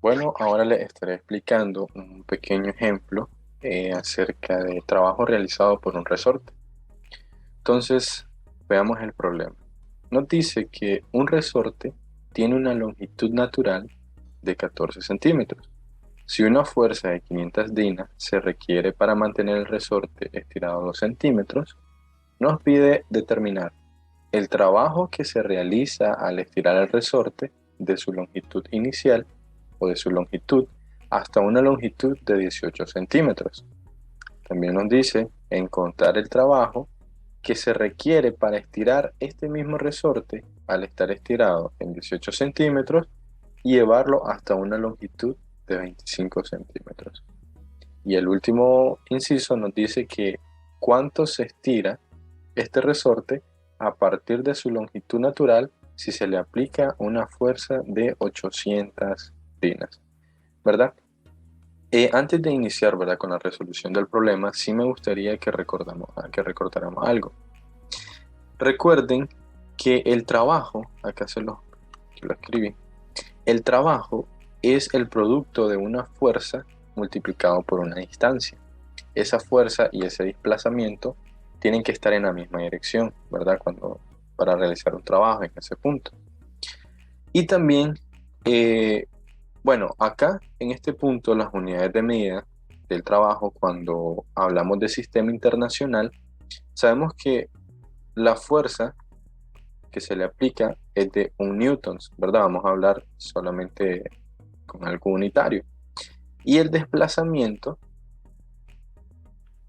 Bueno, ahora les estaré explicando un pequeño ejemplo acerca de trabajo realizado por un resorte. Entonces, veamos el problema. Nos dice que un resorte tiene una longitud natural de 14 centímetros. Si una fuerza de 500 dinas se requiere para mantener el resorte estirado 2 centímetros, nos pide determinar el trabajo que se realiza al estirar el resorte de su longitud inicial o de su longitud hasta una longitud de 18 centímetros. También nos dice encontrar el trabajo que se requiere para estirar este mismo resorte al estar estirado en 18 centímetros y llevarlo hasta una longitud de 25 centímetros. Y el último inciso nos dice que cuánto se estira este resorte a partir de su longitud natural si se le aplica una fuerza de 800 dinas, ¿verdad? Antes de iniciar, ¿verdad? Con la resolución del problema, sí me gustaría que recordáramos algo. Recuerden que el trabajo, acá se lo escribí, el trabajo es el producto de una fuerza multiplicado por una distancia. Esa fuerza y ese desplazamiento tienen que estar en la misma dirección, ¿verdad? Para realizar un trabajo en ese punto. Y también, eh, bueno, acá en este punto las unidades de medida del trabajo, cuando hablamos de sistema internacional, sabemos que la fuerza que se le aplica es de 1 newtons, ¿verdad? Vamos a hablar solamente con algo unitario. Y el desplazamiento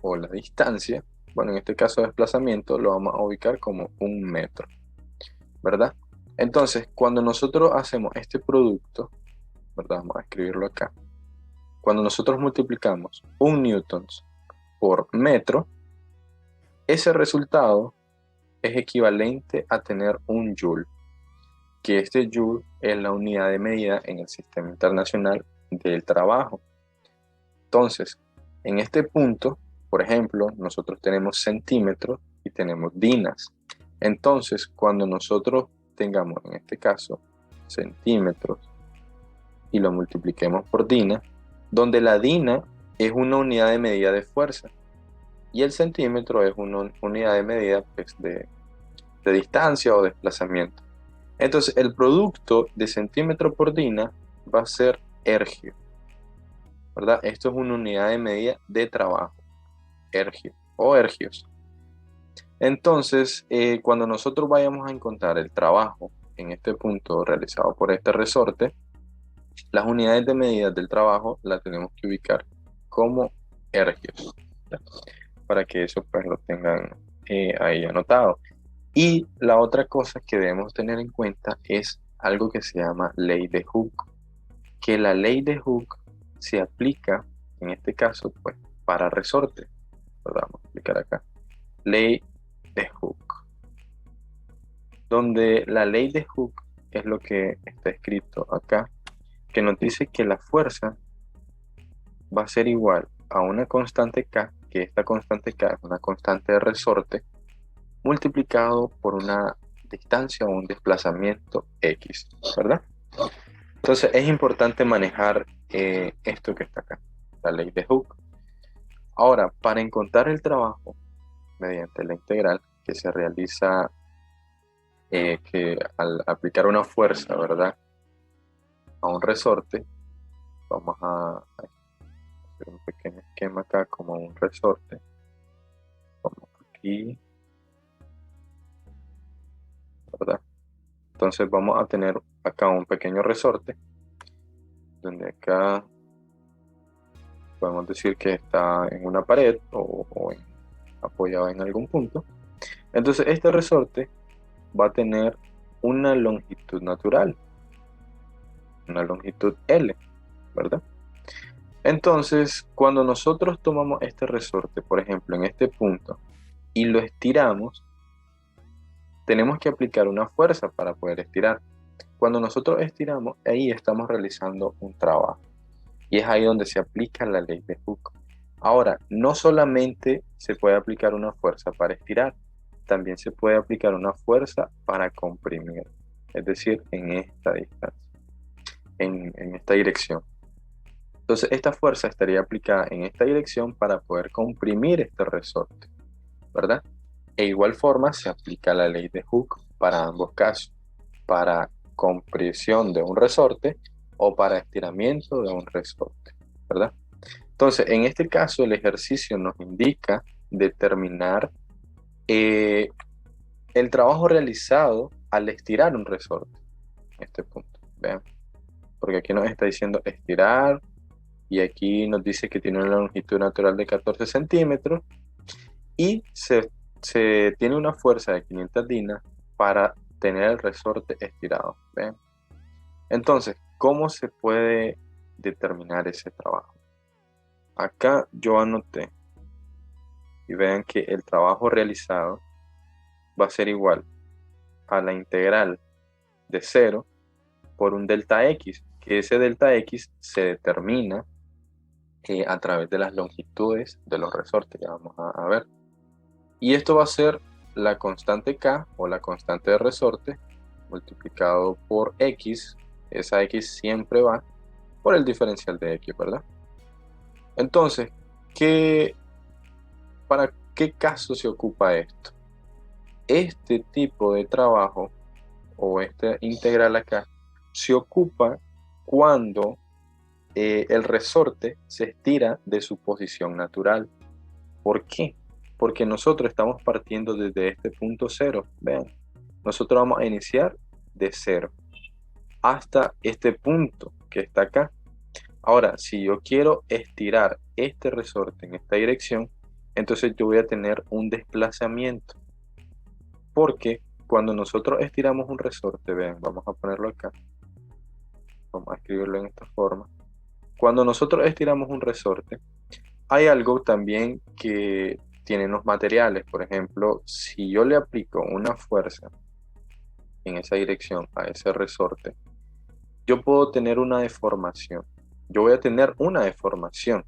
o la distancia, bueno, en este caso desplazamiento lo vamos a ubicar como 1 metro, ¿verdad? Entonces, cuando nosotros hacemos este producto, ¿verdad? Vamos a escribirlo acá. Cuando nosotros multiplicamos 1 newtons por metro, ese resultado es equivalente a tener 1 joule, que este joule es la unidad de medida en el sistema internacional del trabajo. Entonces, en este punto, por ejemplo, nosotros tenemos centímetros y tenemos dinas. Entonces, cuando nosotros tengamos, en este caso, centímetros y lo multipliquemos por dina, donde la dina es una unidad de medida de fuerza y el centímetro es una unidad de medida pues, de distancia o desplazamiento. Entonces, el producto de centímetro por dina va a ser ergio, ¿verdad? Esto es una unidad de medida de trabajo, ergio o ergios. Entonces, cuando nosotros vayamos a encontrar el trabajo en este punto realizado por este resorte, las unidades de medida del trabajo las tenemos que ubicar como ergios, ¿ya? Para que eso pues lo tengan ahí anotado. Y la otra cosa que debemos tener en cuenta es algo que se llama ley de Hooke, que la ley de Hooke se aplica, en este caso, pues, para resorte. ¿Verdad? Vamos a explicar acá. Ley de Hooke, donde la ley de Hooke es lo que está escrito acá, que nos dice que la fuerza va a ser igual a una constante K, que esta constante K es una constante de resorte, multiplicado por una distancia o un desplazamiento X, ¿verdad? Entonces es importante manejar esto que está acá, la ley de Hooke. Ahora, para encontrar el trabajo mediante la integral que se realiza que al aplicar una fuerza, ¿verdad? A un resorte, vamos a hacer un pequeño esquema acá como un resorte. Vamos aquí, ¿verdad? Entonces vamos a tener acá un pequeño resorte, donde acá podemos decir que está en una pared apoyado en algún punto. Entonces este resorte va a tener una longitud natural, una longitud L, ¿verdad? Entonces, cuando nosotros tomamos este resorte, por ejemplo, en este punto, y lo estiramos, tenemos que aplicar una fuerza para poder estirar. Cuando nosotros estiramos, ahí estamos realizando un trabajo. Y es ahí donde se aplica la ley de Hooke. Ahora, no solamente se puede aplicar una fuerza para estirar, también se puede aplicar una fuerza para comprimir, es decir, en esta distancia. en esta dirección. Entonces, esta fuerza estaría aplicada en esta dirección para poder comprimir este resorte, ¿verdad? E igual forma se aplica la ley de Hooke para ambos casos, para compresión de un resorte o para estiramiento de un resorte, ¿verdad? Entonces, en este caso, el ejercicio nos indica determinar eh, el trabajo realizado al estirar un resorte. En este punto, vean, porque aquí nos está diciendo estirar y aquí nos dice que tiene una longitud natural de 14 centímetros y se tiene una fuerza de 500 dinas para tener el resorte estirado. ¿Ven? Entonces, ¿cómo se puede determinar ese trabajo? Acá yo anoté y vean que el trabajo realizado va a ser igual a la integral de 0 por un delta x, que ese delta x se determina a través de las longitudes de los resortes, ya vamos a ver. Y esto va a ser la constante K o la constante de resorte multiplicado por X. Esa X siempre va por el diferencial de X, ¿verdad? Entonces, ¿para qué caso se ocupa esto? Este tipo de trabajo o esta integral acá se ocupa cuando el resorte se estira de su posición natural. ¿Por qué? Porque nosotros estamos partiendo desde este punto cero. Vean, nosotros vamos a iniciar de cero hasta este punto que está acá. Ahora, si yo quiero estirar este resorte en esta dirección, entonces yo voy a tener un desplazamiento. Porque cuando nosotros estiramos un resorte, vean, vamos a ponerlo acá. Vamos a escribirlo en esta forma. Cuando nosotros estiramos un resorte, hay algo también que tienen los materiales. Por ejemplo, si yo le aplico una fuerza en esa dirección a ese resorte, yo puedo tener una deformación. Yo voy a tener una deformación.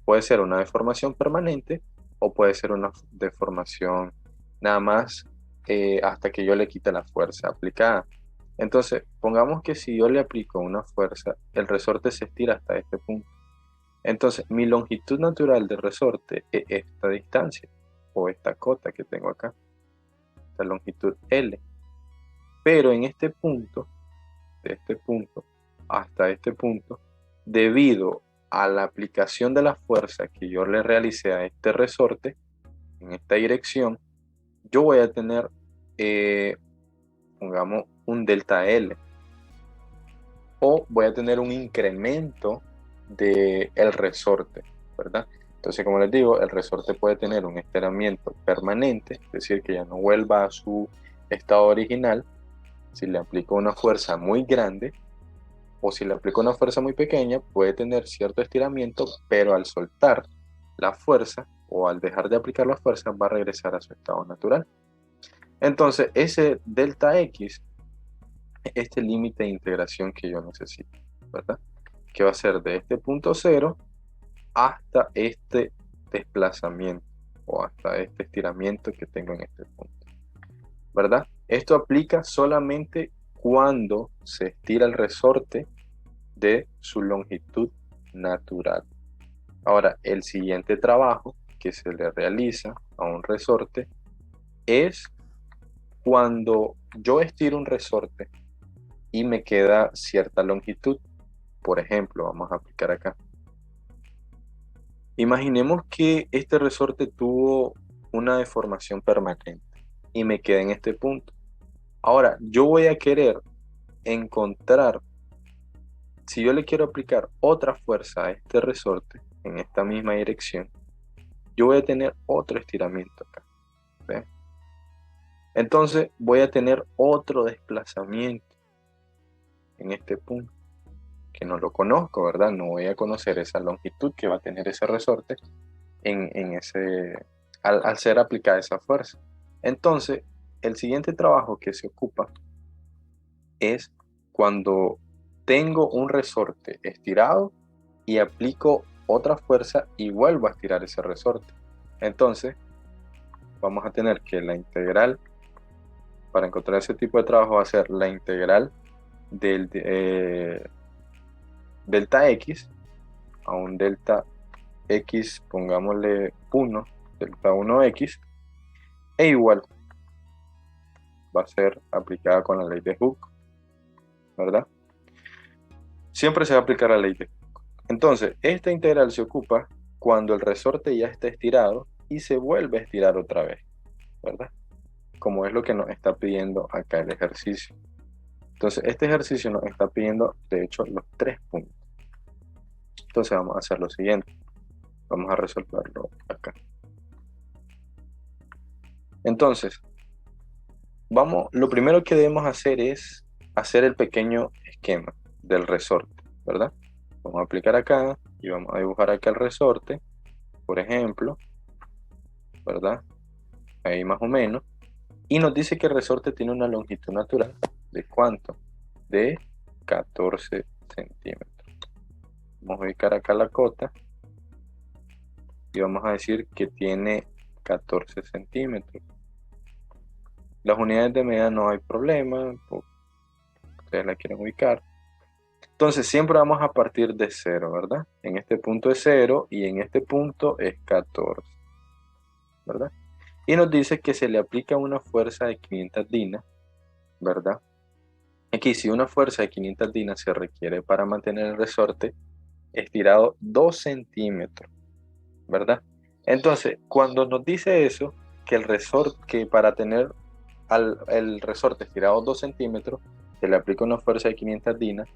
Puede ser una deformación permanente o puede ser una deformación nada más hasta que yo le quite la fuerza aplicada. Entonces, pongamos que si yo le aplico una fuerza, el resorte se estira hasta este punto. Entonces, mi longitud natural de resorte es esta distancia o esta cota que tengo acá, esta longitud L. Pero en este punto, de este punto hasta este punto, debido a la aplicación de la fuerza que yo le realicé a este resorte en esta dirección, yo voy a tener, pongamos, un delta L o voy a tener un incremento del resorte, ¿verdad? Entonces, como les digo, el resorte puede tener un estiramiento permanente, es decir, que ya no vuelva a su estado original si le aplico una fuerza muy grande, o si le aplico una fuerza muy pequeña, puede tener cierto estiramiento, pero al soltar la fuerza o al dejar de aplicar la fuerza va a regresar a su estado natural. Entonces, ese delta X es este límite de integración que yo necesito, ¿verdad? Que va a ser de este punto cero hasta este desplazamiento o hasta este estiramiento que tengo en este punto, ¿verdad? Esto aplica solamente cuando se estira el resorte de su longitud natural. Ahora, el siguiente trabajo que se le realiza a un resorte es cuando yo estiro un resorte y me queda cierta longitud. Por ejemplo, vamos a aplicar acá. Imaginemos que este resorte tuvo una deformación permanente y me queda en este punto. Ahora, yo voy a querer encontrar, si yo le quiero aplicar otra fuerza a este resorte en esta misma dirección, yo voy a tener otro estiramiento acá. ¿Ven? Entonces voy a tener otro desplazamiento en este punto, que no lo conozco, ¿verdad? No voy a conocer esa longitud que va a tener ese resorte al ser aplicada esa fuerza. Entonces, el siguiente trabajo que se ocupa es cuando tengo un resorte estirado y aplico otra fuerza y vuelvo a estirar ese resorte. Entonces, vamos a tener que la integral, para encontrar ese tipo de trabajo, va a ser la integral delta x a un delta x, pongámosle 1, delta 1x, e igual va a ser aplicada con la ley de Hooke, ¿verdad? Siempre se va a aplicar la ley de Hooke. Entonces, esta integral se ocupa cuando el resorte ya está estirado y se vuelve a estirar otra vez, ¿verdad? Como es lo que nos está pidiendo acá el ejercicio. Entonces, este ejercicio nos está pidiendo, de hecho, los 3 puntos. Entonces, vamos a hacer lo siguiente. Vamos a resolverlo acá. Entonces, lo primero que debemos hacer es hacer el pequeño esquema del resorte, ¿verdad? Vamos a aplicar acá y vamos a dibujar acá el resorte, por ejemplo, ¿verdad? Ahí más o menos. Y nos dice que el resorte tiene una longitud natural de ¿cuánto? De 14 centímetros. Vamos a ubicar acá la cota y vamos a decir que tiene 14 centímetros. Las unidades de medida no hay problema, ustedes la quieren ubicar. Entonces siempre vamos a partir de 0, ¿verdad? En este punto es 0 y en este punto es 14, ¿verdad? Y nos dice que se le aplica una fuerza de 500 dinas, ¿verdad? Aquí si una fuerza de 500 dinas se requiere para mantener el resorte estirado 2 centímetros, ¿verdad? Entonces, cuando nos dice eso, que el resorte, que para tener el resorte estirado 2 centímetros, se le aplica una fuerza de 500 dinas,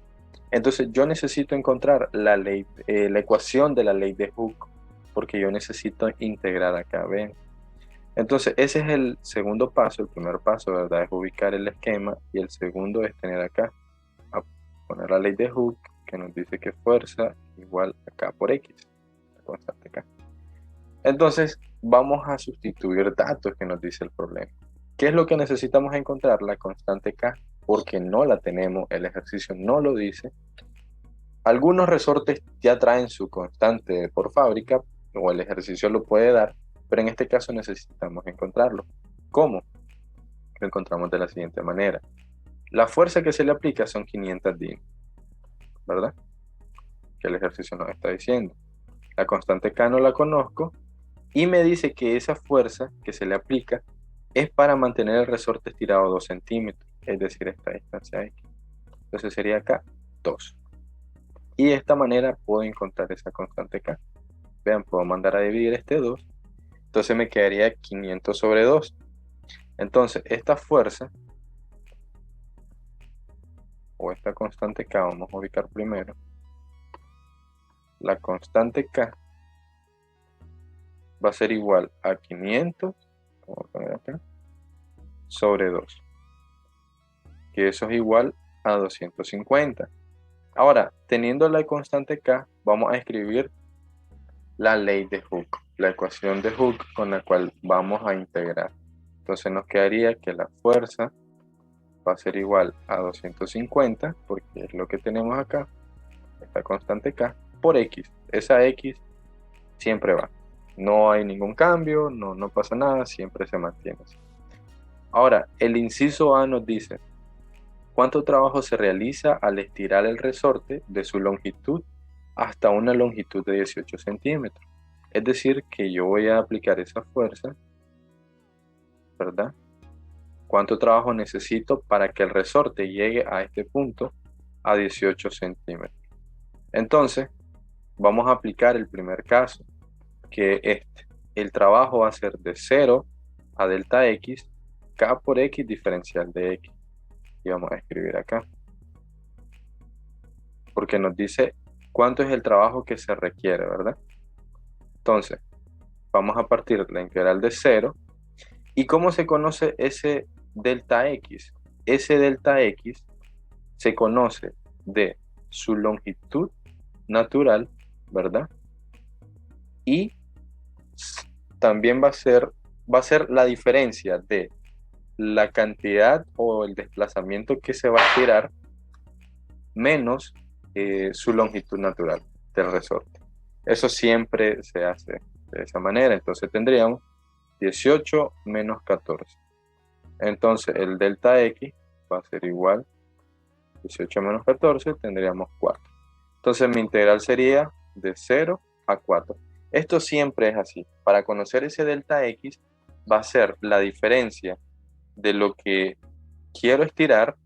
entonces yo necesito encontrar la ecuación de la ley de Hooke, porque yo necesito integrar acá, ¿ven? Entonces ese es el segundo paso. El primer paso, ¿verdad?, es ubicar el esquema, y el segundo es tener acá, a poner la ley de Hooke, que nos dice que fuerza igual acá por X, la constante K. Entonces vamos a sustituir datos que nos dice el problema. ¿Qué es lo que necesitamos encontrar? La constante K, porque no la tenemos, el ejercicio no lo dice. Algunos resortes ya traen su constante por fábrica, o el ejercicio lo puede dar, pero en este caso necesitamos encontrarlo. ¿Cómo? Lo encontramos de la siguiente manera. La fuerza que se le aplica son 500 dinas, ¿verdad? Que el ejercicio nos está diciendo. La constante K no la conozco, y me dice que esa fuerza que se le aplica es para mantener el resorte estirado 2 centímetros, es decir, esta distancia X. Entonces sería acá 2. Y de esta manera puedo encontrar esa constante K. Vean, puedo mandar a dividir este 2. Entonces me quedaría 500 sobre 2. Entonces esta fuerza, o esta constante K, vamos a ubicar primero. La constante K va a ser igual a 500, vamos a poner acá, sobre 2. Que eso es igual a 250. Ahora, teniendo la constante K, vamos a escribir la ley de Hooke, la ecuación de Hooke con la cual vamos a integrar. Entonces nos quedaría que la fuerza va a ser igual a 250, porque es lo que tenemos acá, esta constante K, por X. Esa X siempre va. No hay ningún cambio, no pasa nada, siempre se mantiene así. Ahora, el inciso A nos dice: ¿cuánto trabajo se realiza al estirar el resorte de su longitud hasta una longitud de 18 centímetros? Es decir, que yo voy a aplicar esa fuerza, ¿verdad? ¿Cuánto trabajo necesito para que el resorte llegue a este punto a 18 centímetros? Entonces, vamos a aplicar el primer caso, que el trabajo va a ser de 0 a delta X, K por X diferencial de X. Y vamos a escribir acá, porque nos dice cuánto es el trabajo que se requiere, ¿verdad? Entonces, vamos a partir de la integral de 0. ¿Y cómo se conoce ese delta X? Ese delta X se conoce de su longitud natural, ¿verdad? Y también va a ser la diferencia de la cantidad o el desplazamiento que se va a estirar menos su longitud natural del resorte. Eso siempre se hace de esa manera. Entonces tendríamos 18 menos 14. Entonces el delta X va a ser igual, 18 menos 14, tendríamos 4. Entonces mi integral sería de 0 a 4. Esto siempre es así. Para conocer ese delta x va a ser la diferencia de lo que quiero estirar,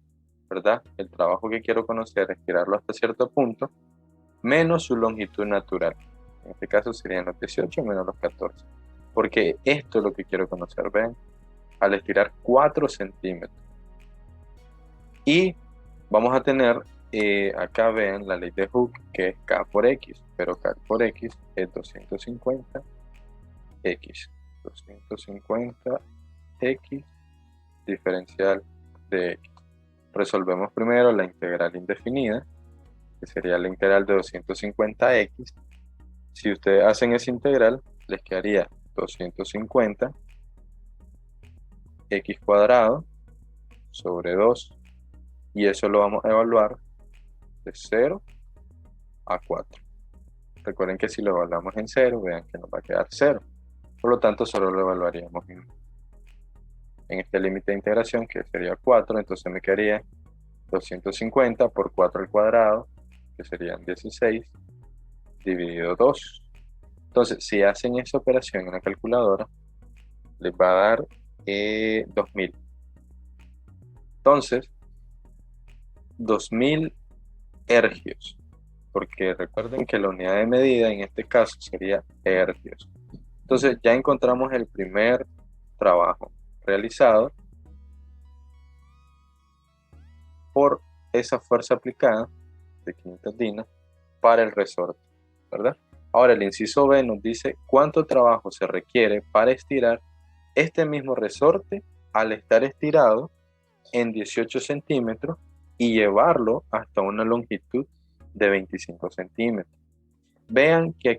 ¿verdad? El trabajo que quiero conocer, estirarlo hasta cierto punto, menos su longitud natural. En este caso serían los 18 menos los 14. Porque esto es lo que quiero conocer, ¿ven? Al estirar 4 centímetros. Y vamos a tener, acá ven la ley de Hooke, que es K por X, pero K por X es 250 X. 250 X diferencial de X. Resolvemos primero la integral indefinida, que sería la integral de 250X. Si ustedes hacen esa integral, les quedaría 250 X cuadrado sobre 2. Y eso lo vamos a evaluar de 0 a 4. Recuerden que si lo evaluamos en 0, vean que nos va a quedar 0. Por lo tanto, solo lo evaluaríamos en este límite de integración, que sería 4. Entonces me quedaría 250 por 4 al cuadrado, que serían 16, dividido 2. Entonces, si hacen esa operación en la calculadora, les va a dar 2000. Entonces, 2000 hercios, porque recuerden que la unidad de medida en este caso sería hercios. Entonces ya encontramos el primer trabajo realizado por esa fuerza aplicada de 500 dinas para el resorte, ¿verdad? Ahora el inciso B nos dice cuánto trabajo se requiere para estirar este mismo resorte al estar estirado en 18 centímetros y llevarlo hasta una longitud de 25 centímetros. Vean que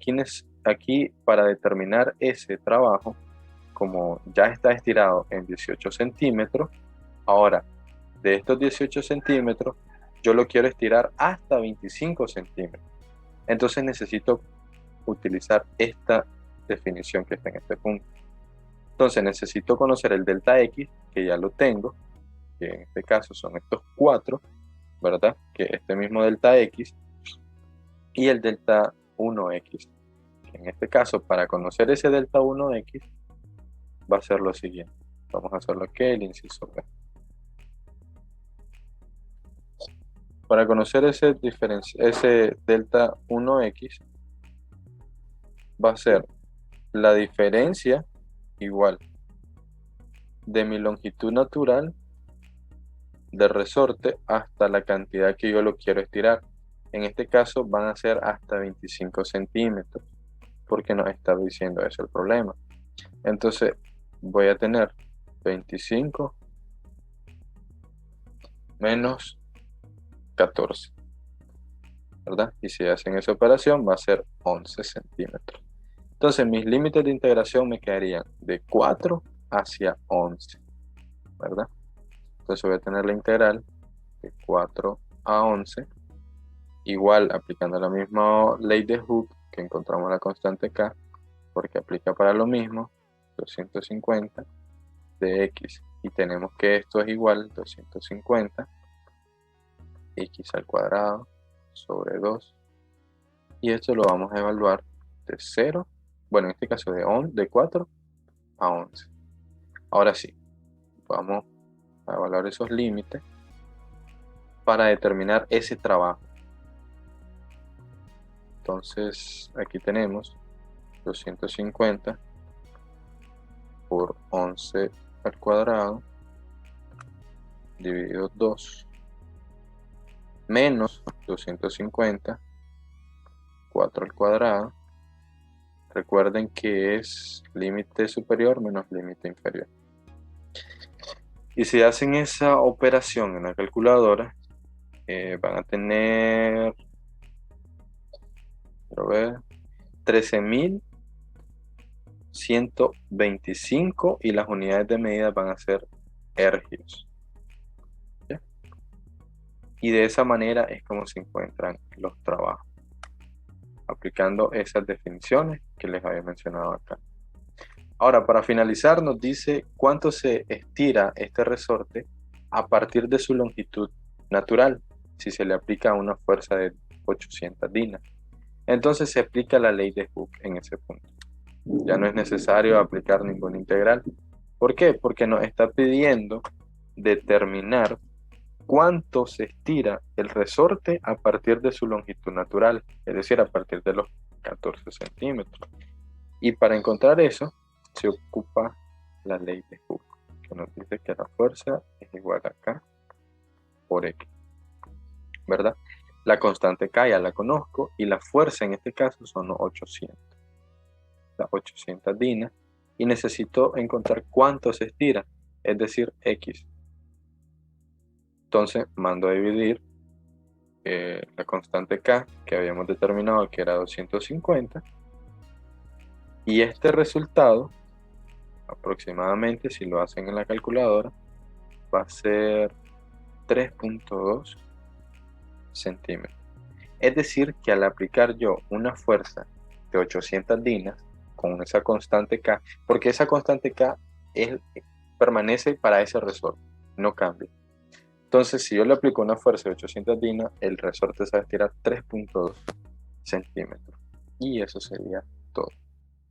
aquí para determinar ese trabajo, como ya está estirado en 18 centímetros, ahora de estos 18 centímetros yo lo quiero estirar hasta 25 centímetros. Entonces necesito utilizar esta definición que está en este punto. Entonces necesito conocer el delta x, que ya lo tengo, que en este caso son estos 4, ¿verdad? Que este mismo delta x y el delta 1x. En este caso, para conocer ese delta 1x, va a ser lo siguiente. Vamos a hacerlo aquí, el inciso B. Para conocer ese delta 1x, va a ser la diferencia igual de mi longitud natural del resorte hasta la cantidad que yo lo quiero estirar. En este caso van a ser hasta 25 centímetros, porque nos está diciendo eso el problema. Entonces voy a tener 25 menos 14, ¿verdad? Y si hacen esa operación va a ser 11 centímetros. Entonces mis límites de integración me quedarían de 4 hacia 11, ¿verdad? Entonces voy a tener la integral de 4 a 11, igual aplicando la misma ley de Hooke que encontramos la constante K, porque aplica para lo mismo, 250 de x, y tenemos que esto es igual 250 x al cuadrado sobre 2, y esto lo vamos a evaluar de 0, bueno, en este caso de 4 a 11. Ahora sí, vamos a evaluar esos límites para determinar ese trabajo. Entonces aquí tenemos 250 por 11 al cuadrado dividido 2 menos 250 4 al cuadrado. Recuerden que es límite superior menos límite inferior. Y si hacen esa operación en la calculadora, van a tener 13.125 y las unidades de medida van a ser hercios. ¿Ya? Y de esa manera es como se encuentran los trabajos, aplicando esas definiciones que les había mencionado acá. Ahora, para finalizar, nos dice cuánto se estira este resorte a partir de su longitud natural, si se le aplica una fuerza de 800 dinas. Entonces se aplica la ley de Hooke en ese punto. Ya no es necesario aplicar ninguna integral. ¿Por qué? Porque nos está pidiendo determinar cuánto se estira el resorte a partir de su longitud natural, es decir, a partir de los 14 centímetros. Y para encontrar eso, se ocupa la ley de Hooke, que nos dice que la fuerza es igual a K por X, ¿verdad? La constante K ya la conozco y la fuerza en este caso son los 800. Las 800 dinas, y necesito encontrar cuánto se estira, es decir, X. Entonces mando a dividir la constante K que habíamos determinado que era 250, y este resultado aproximadamente, si lo hacen en la calculadora, va a ser 3.2 centímetros. Es decir, que al aplicar yo una fuerza de 800 dinas con esa constante K, porque esa constante K permanece para ese resorte, no cambia. Entonces, si yo le aplico una fuerza de 800 dinas, el resorte se va a estirar 3.2 centímetros. Y eso sería todo.